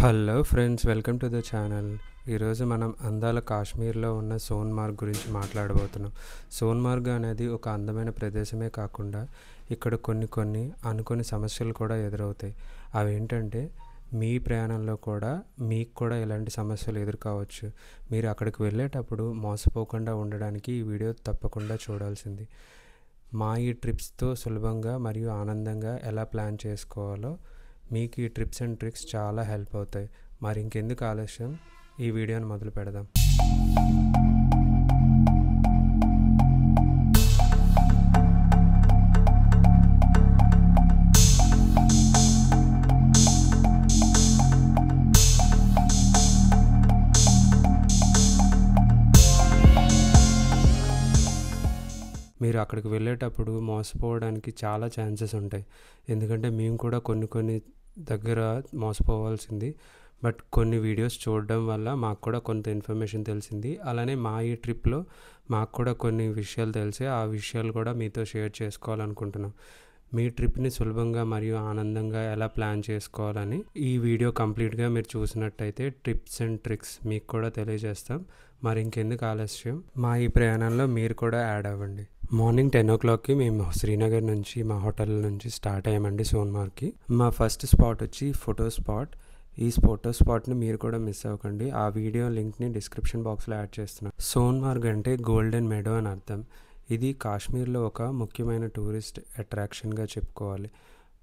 Hello friends, welcome to the channel. ఈరోజు మనం అందాల కాశ్మీర్లో ఉన్న సోన్మార్గ్ గురించి మాట్లాడబోతున్నాం. సోన్మార్గ్ అనేది ఒక అందమైన ప్రదేశమే కాకుండా ఇక్కడ కొన్ని అనుకోని సమస్యలు కూడా ఎదురవుతాయి. అవేంటంటే మీ ప్రయాణంలో కూడా మీకు కూడా ఇలాంటి సమస్యలు ఎదుర్కోవచ్చు. మీరు అక్కడికి వెళ్ళేటప్పుడు మోసపోకుండా ఉండడానికి ఈ వీడియో తప్పకుండా చూడాల్సింది. మా ఈ ట్రిప్స్తో సులభంగా మరియు ఆనందంగా ఎలా ప్లాన్ చేసుకోవాలో మీకు ఈ ట్రిప్స్ అండ్ ట్రిక్స్ చాలా హెల్ప్ అవుతాయి. మరి ఇంకెందుకు ఆలస్యం, ఈ వీడియోని మొదలు పెడదాం. మీరు అక్కడికి వెళ్ళేటప్పుడు మోసపోవడానికి చాలా ఛాన్సెస్ ఉంటాయి. ఎందుకంటే మేము కూడా కొన్ని దగ్గర మోసపోవాల్సింది. బట్ కొన్ని వీడియోస్ చూడడం వల్ల మాకు కూడా కొంత ఇన్ఫర్మేషన్ తెలిసింది. అలానే మా ఈ ట్రిప్లో మాకు కూడా కొన్ని విషయాలు తెలిసి ఆ విషయాలు కూడా మీతో షేర్ చేసుకోవాలనుకుంటున్నాం. మీ ట్రిప్ని సులభంగా మరియు ఆనందంగా ఎలా ప్లాన్ చేసుకోవాలని ఈ వీడియో కంప్లీట్గా మీరు చూసినట్టయితే టిప్స్ అండ్ ట్రిక్స్ మీకు కూడా తెలియజేస్తాం. మరి ఇంకెందుకు ఆలస్యం, మా ఈ ప్రయాణంలో మీరు కూడా యాడ్ అవ్వండి. మార్నింగ్ 10 o'clockకి మేము శ్రీనగర్ నుంచి మా హోటల్ నుంచి స్టార్ట్ అయ్యామండి సోన్మార్గ్కి. మా ఫస్ట్ స్పాట్ వచ్చి ఫోటో స్పాట్. ఈ ఫోటో స్పాట్ని మీరు కూడా మిస్ అవ్వకండి. ఆ వీడియో లింక్ని డిస్క్రిప్షన్ బాక్స్లో యాడ్ చేస్తున్నాను. సోన్మార్గ్ అంటే గోల్డెన్ మెడో అని అర్థం. ఇది కాశ్మీర్లో ఒక ముఖ్యమైన టూరిస్ట్ అట్రాక్షన్గా చెప్పుకోవాలి.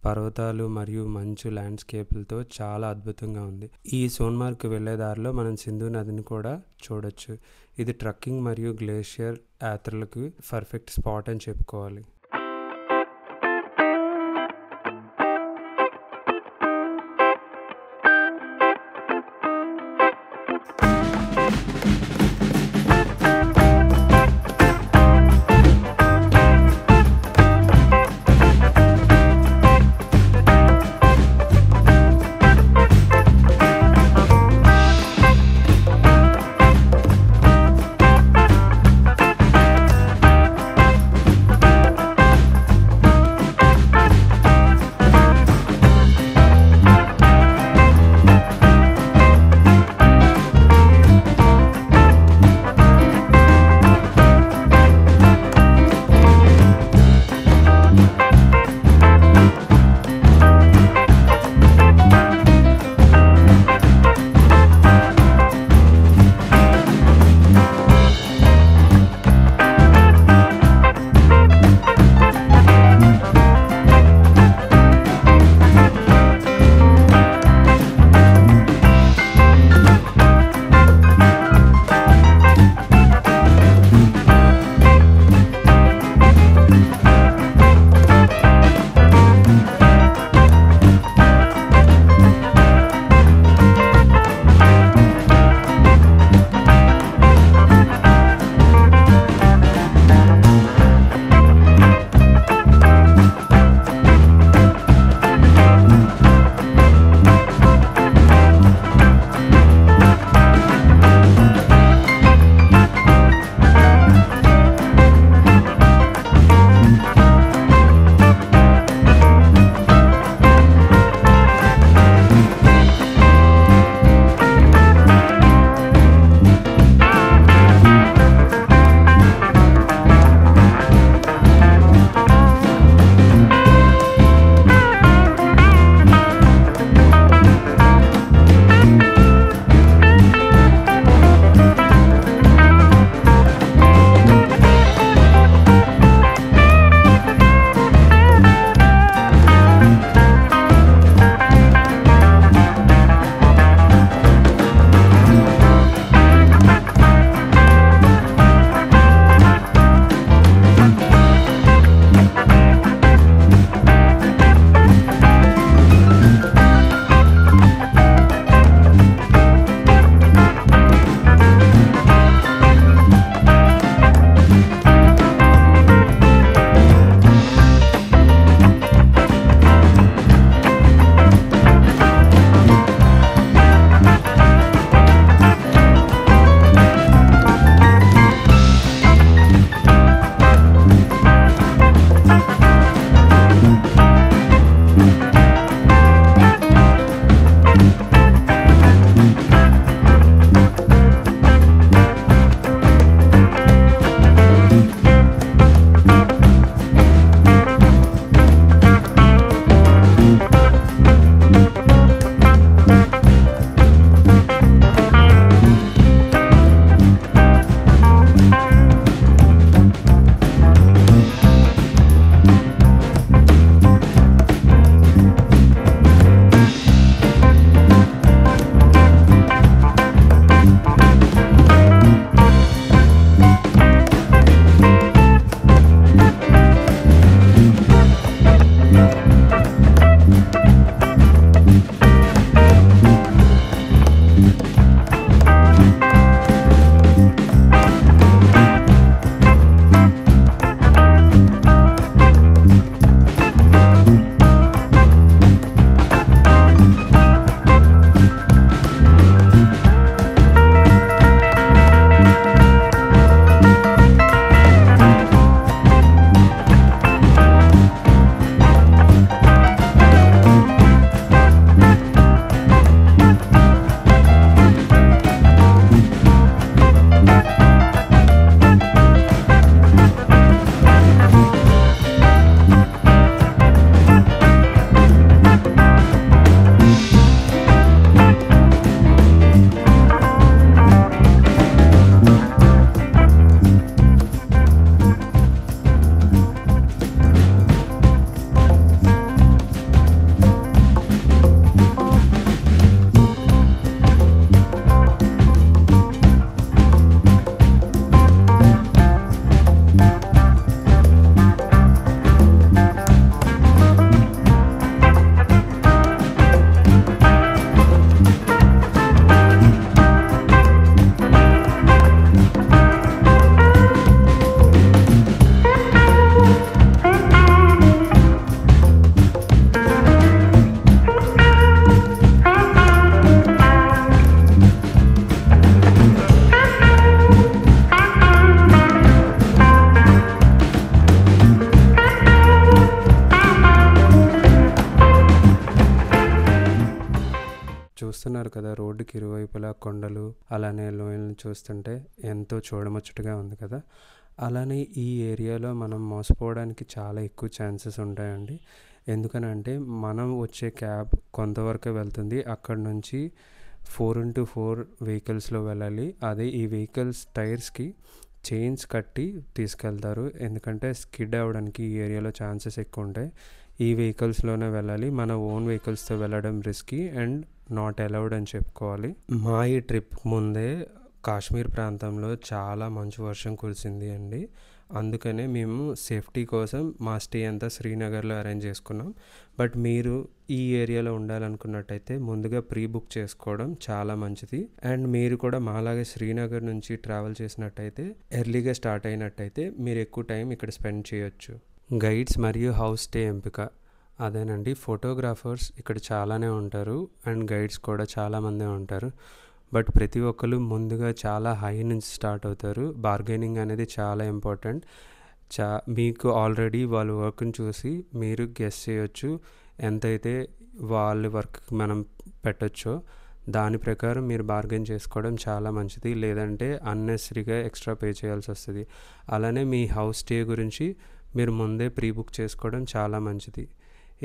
పర్వతాలు మరియు మంచు ల్యాండ్స్కేప్లతో చాలా అద్భుతంగా ఉంది. ఈ సోన్మార్గ్కి వెళ్ళే దారిలో మనం సింధు నదిని కూడా చూడొచ్చు. ఇది ట్రక్కింగ్ మరియు గ్లేషియర్ యాత్రలకు పర్ఫెక్ట్ స్పాట్ అని చెప్పుకోవాలి. చూస్తున్నారు కదా, రోడ్డుకి ఇరువైపులా కొండలు అలానే లోయలను చూస్తుంటే ఎంతో చూడముచ్చటగా ఉంది కదా. అలానే ఈ ఏరియాలో మనం మోసపోవడానికి చాలా ఎక్కువ ఛాన్సెస్ ఉంటాయండి. ఎందుకనంటే మనం వచ్చే క్యాబ్ కొంతవరకే వెళ్తుంది. అక్కడ నుంచి 4x4 వెహికల్స్లో వెళ్ళాలి. అదే ఈ వెహికల్స్ టైర్స్కి చైన్స్ కట్టి తీసుకెళ్తారు. ఎందుకంటే స్కిడ్ అవ్వడానికి ఈ ఏరియాలో ఛాన్సెస్ ఎక్కువ ఉంటాయి. ఈ వెహికల్స్లోనే వెళ్ళాలి. మన ఓన్ వెహికల్స్తో వెళ్ళడం రిస్కీ అండ్ నాట్ అలౌడ్ అని చెప్పుకోవాలి. మా ఈ ట్రిప్ ముందే కాశ్మీర్ ప్రాంతంలో చాలా మంచు వర్షం కురిసింది అండి. అందుకనే మేము సేఫ్టీ కోసం మా స్టే అంతా శ్రీనగర్లో అరేంజ్ చేసుకున్నాం. బట్ మీరు ఈ ఏరియాలో ఉండాలనుకున్నట్టయితే ముందుగా ప్రీ బుక్ చేసుకోవడం చాలా మంచిది. అండ్ మీరు కూడా మాలాగే శ్రీనగర్ నుంచి ట్రావెల్ చేసినట్టయితే ఎర్లీగా స్టార్ట్ అయినట్టయితే మీరు ఎక్కువ టైం ఇక్కడ స్పెండ్ చేయొచ్చు. గైడ్స్ మరియు హౌస్ స్టే ఎంపిక అదేనండి. ఫోటోగ్రాఫర్స్ ఇక్కడ చాలానే ఉంటారు అండ్ గైడ్స్ కూడా చాలామందే ఉంటారు. బట్ ప్రతి ఒక్కరు ముందుగా చాలా హై నుంచి స్టార్ట్ అవుతారు. బార్గెనింగ్ అనేది చాలా ఇంపార్టెంట్. మీకు ఆల్రెడీ వాళ్ళ వర్క్ని చూసి మీరు గెస్ చేయొచ్చు ఎంతైతే వాళ్ళ వర్క్ మనం పెట్టొచ్చో దాని ప్రకారం మీరు బార్గెన్ చేసుకోవడం చాలా మంచిది. లేదంటే అన్నెసరీగా ఎక్స్ట్రా పే చేయాల్సి వస్తుంది. అలానే మీ హౌస్ స్టే గురించి మీరు ముందే ప్రీ బుక్ చేసుకోవడం చాలా మంచిది.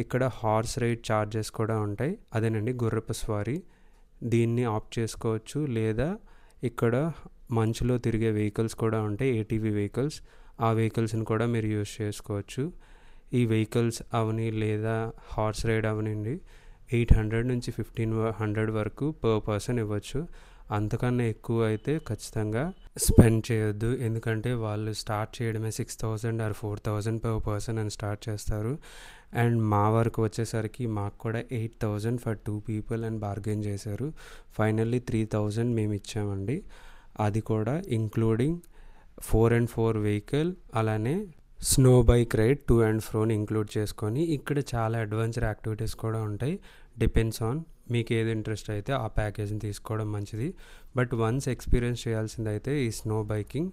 ఇక్కడ హార్స్ రైడ్ ఛార్జెస్ కూడా ఉంటాయి. అదేనండి గుర్రపు స్వారీ. దీన్ని ఆప్ట్ చేసుకోవచ్చు. లేదా ఇక్కడ మంచులో తిరిగే వెహికల్స్ కూడా ఉంటాయి, ఏటీవీ వెహికల్స్. ఆ వెహికల్స్ని కూడా మీరు యూజ్ చేసుకోవచ్చు. ఈ వెహికల్స్ అవని లేదా హార్స్ రైడ్ అవనండి 800 నుంచి 1500 వరకు పర్ పర్సన్ ఇవ్వచ్చు. అంతకన్నా ఎక్కువ అయితే ఖచ్చితంగా స్పెండ్ చేయొద్దు. ఎందుకంటే వాళ్ళు స్టార్ట్ చేయడమే 6000 ఆర్ 4000 పర్ పర్సన్ అని స్టార్ట్ చేస్తారు. అండ్ మా వరకు వచ్చేసరికి మాకు కూడా 8000 ఫర్ 2 పీపుల్ అని బార్గెన్ చేశారు. ఫైనల్లీ 3000 మేము ఇచ్చామండి. అది కూడా ఇంక్లూడింగ్ 4x4 వెహికల్ అలానే స్నో బైక్ రైడ్ 2 and froని ఇంక్లూడ్ చేసుకొని. ఇక్కడ చాలా అడ్వెంచర్ యాక్టివిటీస్ కూడా ఉంటాయి. డిపెండ్స్ ఆన్ మీకు ఏది ఇంట్రెస్ట్ అయితే ఆ ప్యాకేజ్ని తీసుకోవడం మంచిది. బట్ వన్స్ ఎక్స్పీరియన్స్ చేయాల్సిందైతే ఈ స్నో బైకింగ్.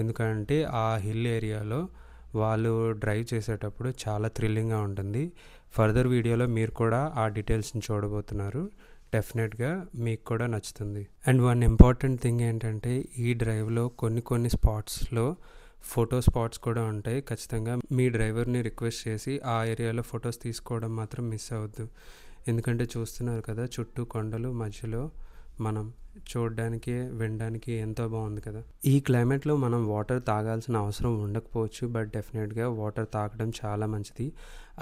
ఎందుకంటే ఆ హిల్ ఏరియాలో వాళ్ళు డ్రైవ్ చేసేటప్పుడు చాలా థ్రిల్లింగ్గా ఉంటుంది. ఫర్దర్ వీడియోలో మీరు కూడా ఆ డీటెయిల్స్ని చూడబోతున్నారు. డెఫినెట్గా మీకు కూడా నచ్చుతుంది. అండ్ వన్ ఇంపార్టెంట్ థింగ్ ఏంటంటే ఈ డ్రైవ్లో కొన్ని స్పాట్స్లో ఫోటో స్పాట్స్ కూడా ఉంటాయి. ఖచ్చితంగా మీ డ్రైవర్ని రిక్వెస్ట్ చేసి ఆ ఏరియాలో ఫొటోస్ తీసుకోవడం మాత్రం మిస్ అవ్వద్దు. ఎందుకంటే చూస్తున్నారు కదా, చుట్టూ కొండలు మధ్యలో మనం చూడడానికి వినడానికి ఎంతో బాగుంది కదా. ఈ క్లైమేట్లో మనం వాటర్ తాగాల్సిన అవసరం ఉండకపోవచ్చు. బట్ డెఫినెట్గా వాటర్ తాగడం చాలా మంచిది.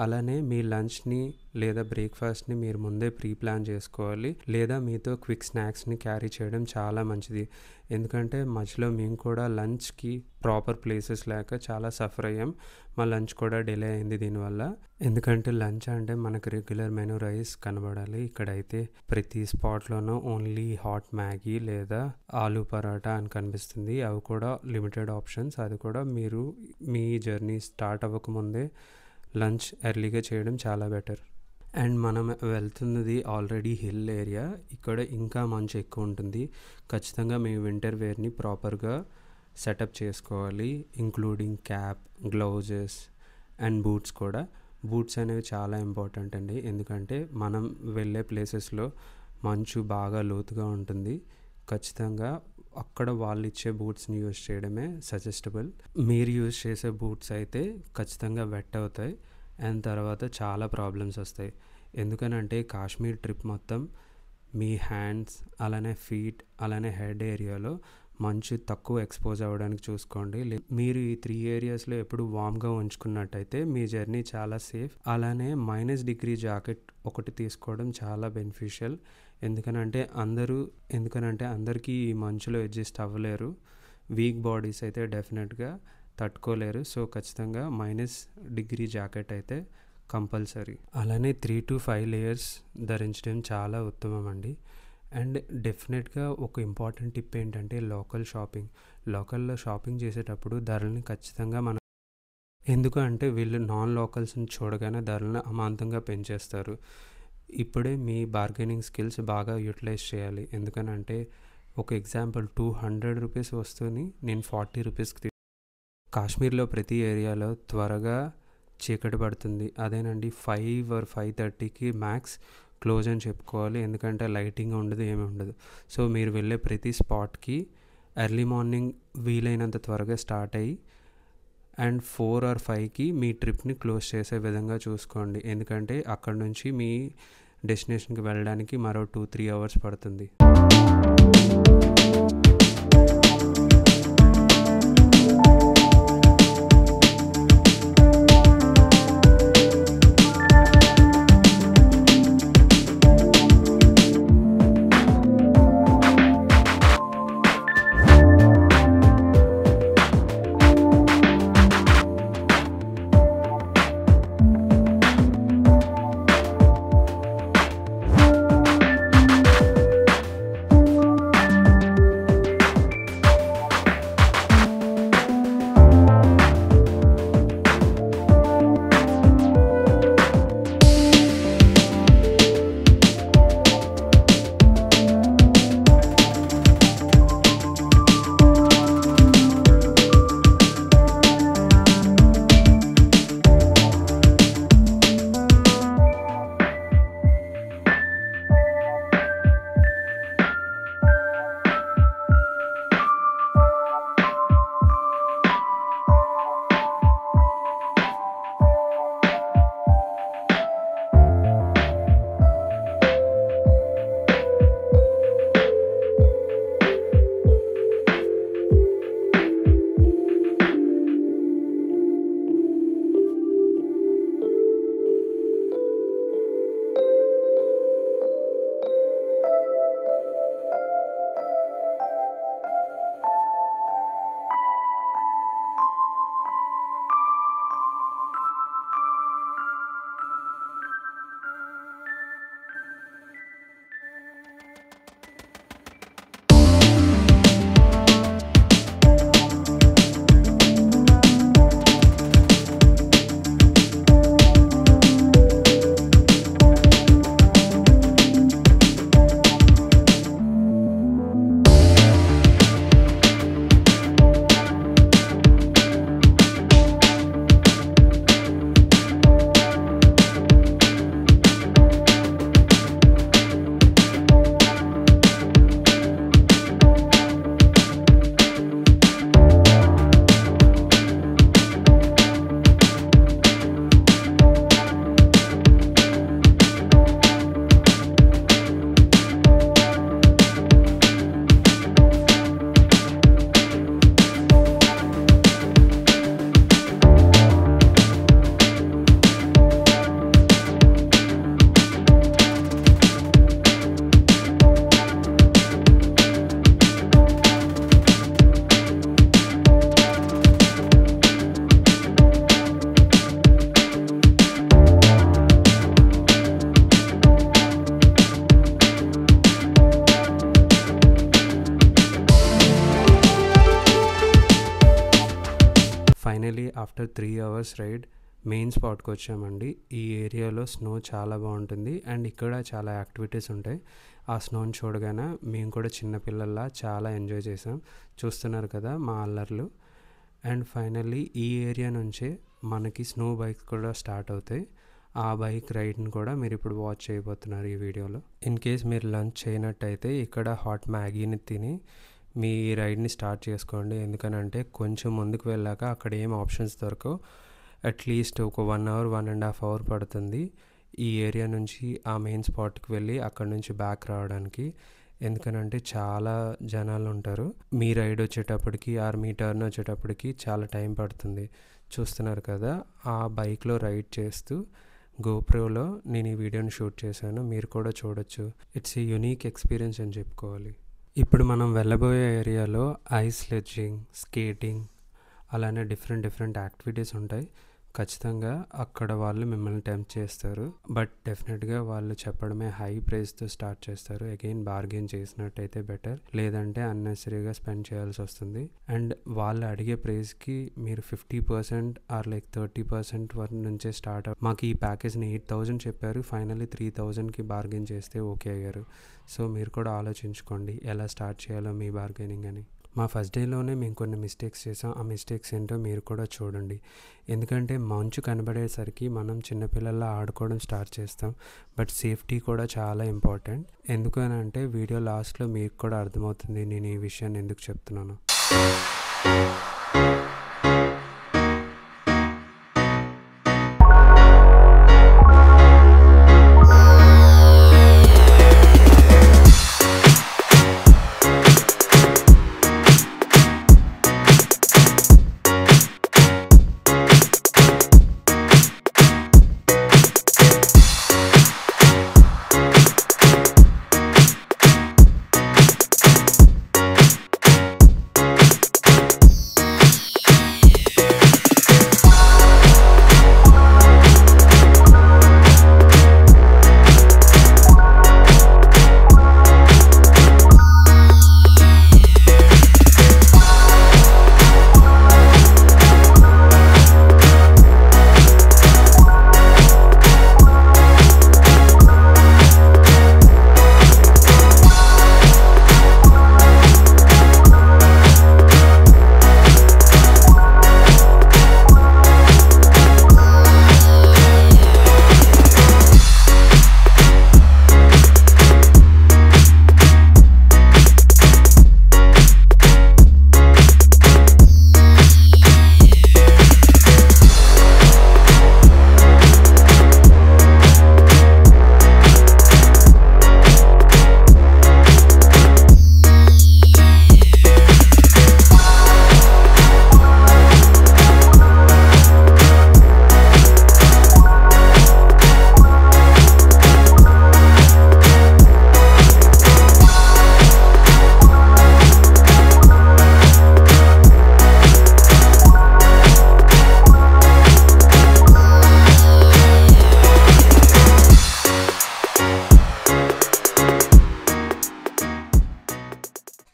అలానే మీ లంచ్ని లేదా బ్రేక్ఫాస్ట్ని మీరు ముందే ప్రీ ప్లాన్ చేసుకోవాలి. లేదా మీతో క్విక్ స్నాక్స్ని క్యారీ చేయడం చాలా మంచిది. ఎందుకంటే మధ్యలో మేము కూడా లంచ్కి ప్రాపర్ ప్లేసెస్ లేక చాలా సఫర్ అయ్యాం. మా లంచ్ కూడా డిలే అయింది దీనివల్ల. ఎందుకంటే లంచ్ అంటే మనకు రెగ్యులర్ మెనూ రైస్ కనబడాలి. ఇక్కడైతే ప్రతి స్పాట్లోనూ ఓన్లీ హాట్ మ్యాగీ లేదా ఆలూ పరాటా అని కనిపిస్తుంది. అవి కూడా లిమిటెడ్ ఆప్షన్స్. అది కూడా మీరు మీ జర్నీ స్టార్ట్ అవ్వకముందే లంచ్ ఎర్లీగా చేయడం చాలా బెటర్. అండ్ మనం వెళ్తున్నది ఆల్రెడీ హిల్ ఏరియా. ఇక్కడ ఇంకా మంచు ఎక్కువ ఉంటుంది. ఖచ్చితంగా మీ వింటర్ వేర్ని ప్రాపర్గా సెటప్ చేసుకోవాలి. Including cap, gloves and boots కూడా. బూట్స్ అనేవి చాలా ఇంపార్టెంట్ అండి. ఎందుకంటే మనం వెళ్ళే ప్లేసెస్లో మంచు బాగా లోతుగా ఉంటుంది. ఖచ్చితంగా అక్కడ వాళ్ళు ఇచ్చే బూట్స్ని యూజ్ చేయడమే సజెస్టబుల్. మీరు యూజ్ చేసే బూట్స్ అయితే ఖచ్చితంగా వెట్ అవుతాయి అండ్ తర్వాత చాలా ప్రాబ్లమ్స్ వస్తాయి. ఎందుకనంటే కాశ్మీర్ ట్రిప్ మొత్తం మీ హ్యాండ్స్ అలానే ఫీట్ అలానే హెడ్ ఏరియాలో మంచు తక్కువ ఎక్స్పోజ్ అవ్వడానికి చూసుకోండి. మీరు ఈ 3 ఏరియాస్లో ఎప్పుడు వామ్గా ఉంచుకున్నట్టయితే మీ జర్నీ చాలా సేఫ్. అలానే -డిగ్రీ జాకెట్ ఒకటి తీసుకోవడం చాలా బెనిఫిషియల్. ఎందుకనంటే అందరికీ ఈ మంచులో అడ్జస్ట్ అవ్వలేరు. వీక్ బాడీస్ అయితే డెఫినెట్గా తట్టుకోలేరు. సో ఖచ్చితంగా -డిగ్రీ జాకెట్ అయితే కంపల్సరీ. అలానే 3 to 5 లేయర్స్ ధరించడం చాలా ఉత్తమం అండి. అండ్ డెఫినెట్గా ఒక ఇంపార్టెంట్ టిప్ ఏంటంటే లోకల్లో షాపింగ్ చేసేటప్పుడు ధరల్ని ఖచ్చితంగా మనం ఎందుకంటే వీళ్ళు నాన్ లోకల్స్ని చూడగానే ధరలను అమాంతంగా పెంచేస్తారు. ఇప్పుడే మీ బార్గెనింగ్ స్కిల్స్ బాగా యూటిలైజ్ చేయాలి. ఎందుకనంటే ఒక ఎగ్జాంపుల్ 200 రూపీస్ వస్తువుని నేను 40 రూపీస్కి కాశ్మీర్లో ప్రతి ఏరియాలో త్వరగా చీకటి పడుతుంది. అదేనండి 5 or 5:30కి మ్యాక్స్ క్లోజ్ అని చెప్పుకోవాలి, ఎందుకంటే లైటింగ్ ఉండదు, ఏమి ఉండదు. సో మీరు వెళ్ళే ప్రతి స్పాట్కి ఎర్లీ మార్నింగ్ వీలైనంత త్వరగా స్టార్ట్ అయ్యి అండ్ 4 or 5కి మీ ట్రిప్ని క్లోజ్ చేసే విధంగా చూసుకోండి, ఎందుకంటే అక్కడ నుంచి మీ డెస్టినేషన్కి వెళ్ళడానికి మరో 2-3 hours పడుతుంది. Finally after 3 hours ride main స్పాట్కి వచ్చామండి. ఈ ఏరియాలో స్నో చాలా బాగుంటుంది అండ్ ఇక్కడ చాలా యాక్టివిటీస్ ఉంటాయి. ఆ స్నోని చూడగానే మేము కూడా చిన్నపిల్లల్లా చాలా ఎంజాయ్ చేసాం. చూస్తున్నారు కదా మా అల్లర్లు. అండ్ ఫైనల్లీ ఈ ఏరియా నుంచే మనకి స్నో బైక్స్ కూడా స్టార్ట్ అవుతాయి. ఆ బైక్ రైడ్ని కూడా మీరు ఇప్పుడు వాచ్ చేయబోతున్నారు ఈ వీడియోలో. ఇన్ కేస్ మీరు లంచ్ చేయనట్టయితే ఇక్కడ హాట్ మ్యాగీని తిని మీ రైడ్ని స్టార్ట్ చేసుకోండి. ఎందుకనంటే కొంచెం ముందుకు వెళ్ళాక అక్కడ ఏం ఆప్షన్స్ దొరకవు. అట్లీస్ట్ ఒక 1 hour 1.5 hour పడుతుంది ఈ ఏరియా నుంచి ఆ మెయిన్ స్పాట్కి వెళ్ళి అక్కడ నుంచి బ్యాక్ రావడానికి. ఎందుకనంటే చాలా జనాలు ఉంటారు. మీ రైడ్ వచ్చేటప్పటికి ఆర్ మీ టర్న్ వచ్చేటప్పటికి చాలా టైం పడుతుంది. చూస్తున్నారు కదా, ఆ బైక్లో రైడ్ చేస్తూ గోప్రోలో నేను ఈ వీడియోని షూట్ చేశాను. మీరు కూడా చూడొచ్చు. ఇట్స్ ఏ యూనిక్ ఎక్స్పీరియన్స్ అని చెప్పుకోవాలి. ఇప్పుడు మనం వెళ్ళబోయే ఏరియాలో ఐస్ స్లెడ్జింగ్, స్కేటింగ్ అలానే డిఫరెంట్ యాక్టివిటీస్ ఉంటాయి. ఖచ్చితంగా అక్కడ వాళ్ళు మిమ్మల్ని టెంప్ట్ చేస్తారు. బట్ డెఫినెట్గా వాళ్ళు చెప్పడమే హై ప్రైస్తో స్టార్ట్ చేస్తారు. అగైన్ బార్గెన్ చేసినట్టయితే బెటర్, లేదంటే అన్నెసరీగా స్పెండ్ చేయాల్సి వస్తుంది. అండ్ వాళ్ళు అడిగే ప్రైస్కి మీరు 50% ఆర్ లైక్ 30% వరకు నుంచే స్టార్ట్. మాకు ఈ ప్యాకేజ్ని 8,000 చెప్పారు. ఫైనల్లీ 3,000కి బార్గెన్ చేస్తే ఓకే అయ్యారు. సో మీరు కూడా ఆలోచించుకోండి ఎలా స్టార్ట్ చేయాలో మీ బార్గెనింగ్ అని. మా ఫస్ట్ డేలోనే మేము కొన్ని మిస్టేక్స్ చేసాం. ఆ మిస్టేక్స్ ఏంటో మీరు కూడా చూడండి. ఎందుకంటే మంచు కనబడేసరికి మనం చిన్నపిల్లల్లా ఆడుకోవడం స్టార్ట్ చేస్తాం. బట్ సేఫ్టీ కూడా చాలా ఇంపార్టెంట్. ఎందుకనంటే వీడియో లాస్ట్లో మీకు కూడా అర్థమవుతుంది నేను ఈ విషయాన్ని ఎందుకు చెప్తున్నాను.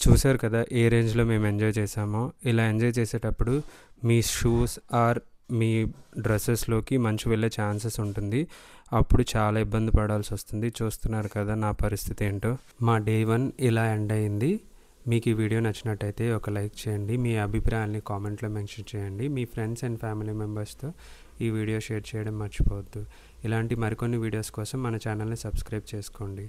చూసారు కదా ఏ రేంజ్లో మేము ఎంజాయ్ చేసామో. ఇలా ఎంజాయ్ చేసేటప్పుడు మీ షూస్ ఆర్ మీ డ్రెస్సెస్లోకి మంచు వెళ్ళే ఛాన్సెస్ ఉంటుంది. అప్పుడు చాలా ఇబ్బంది పడాల్సి వస్తుంది. చూస్తున్నారు కదా నా పరిస్థితి ఏంటో. మా డే 1 ఇలా ఎండ్ అయింది. మీకు ఈ వీడియో నచ్చినట్టయితే ఒక లైక్ చేయండి. మీ అభిప్రాయాన్ని కామెంట్లో మెన్షన్ చేయండి. మీ ఫ్రెండ్స్ అండ్ ఫ్యామిలీ మెంబర్స్తో ఈ వీడియో షేర్ చేయడం మర్చిపోవద్దు. ఇలాంటి మరికొన్ని వీడియోస్ కోసం మన ఛానల్ని సబ్స్క్రైబ్ చేసుకోండి.